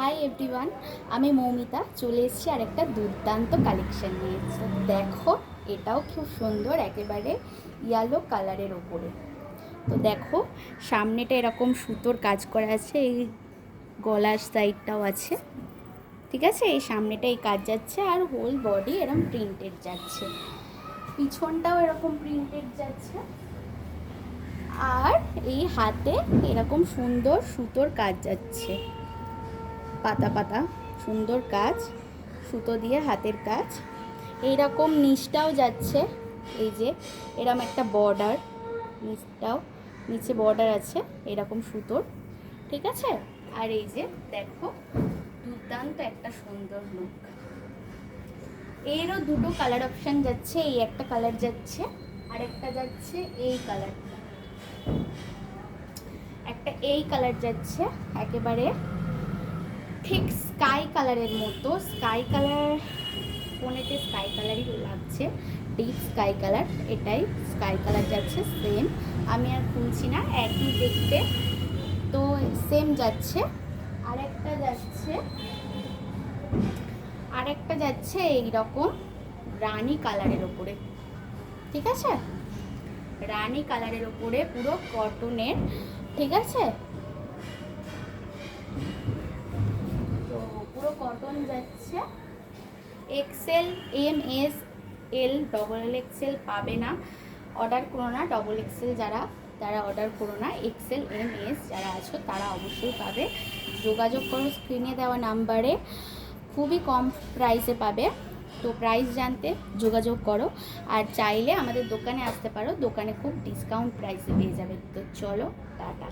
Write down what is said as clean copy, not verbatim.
Hi everyone, আমি মৌমিতা চলে এসেছি আর একটা দুর্দান্ত কালেকশন নিয়ে। দেখো, এটাও খুব সুন্দর, একেবারে ইয়েলো কালারের ওপরে। তো দেখো, সামনেটা এরকম সুতোর কাজ করা আছে, এই গলার সাইডটাও আছে, ঠিক আছে। এই সামনেটা এই কাজ যাচ্ছে আর হোল বডি এরকম প্রিন্টেড যাচ্ছে, পিছনটাও এরকম প্রিন্টেড যাচ্ছে, আর এই হাতে এরকম সুন্দর সুতোর কাজ যাচ্ছে, পাতা পাতা সুন্দর কাজ, সুতো দিয়ে হাতের কাজ। এইরকম নিচটাও যাচ্ছে, এই যে এরকম একটা বর্ডার, নিচটাও নিচে বর্ডার আছে এরকম সুতোর, ঠিক আছে। আর এই যে দেখো, দুর্দান্ত একটা সুন্দর লুক। এরও দুটো কালার অপশান যাচ্ছে, এই একটা কালার যাচ্ছে আর একটা যাচ্ছে এই কালারটা, একটা এই কালার যাচ্ছে, একেবারে ঠিক স্কাই কালারের মতো। স্কাই কালার, ফোনেতে স্কাই কালারই লাগছে, ডিপ স্কাই কালার, এটাই স্কাই কালার যাচ্ছে সেম। আমি আর খুলছি না, একই দেখতে, তো সেম যাচ্ছে। আরেকটা যাচ্ছে এইরকম রানী কালারের ওপরে, ঠিক আছে, রানী কালারের ওপরে পুরো কটনের, ঠিক আছে। তো পুরো কটন যাচ্ছে, এক্সেল, এম, এস, এল, ডবল এক্সেল পাবে না, অর্ডার করো না। ডবল এক্সেল তারা অর্ডার করো না, এক্সেল, এম, এস যারা আছো তারা অবশ্যই পাবে। যোগাযোগ করো স্ক্রিনে দেওয়া নাম্বারে, খুবই কম প্রাইসে পাবে। তো প্রাইস জানতে যোগাযোগ করো, আর চাইলে আমাদের দোকানে আসতে পারো, দোকানে খুব ডিসকাউন্ট প্রাইসে পেয়ে যাবে। তো চলো, টাটা।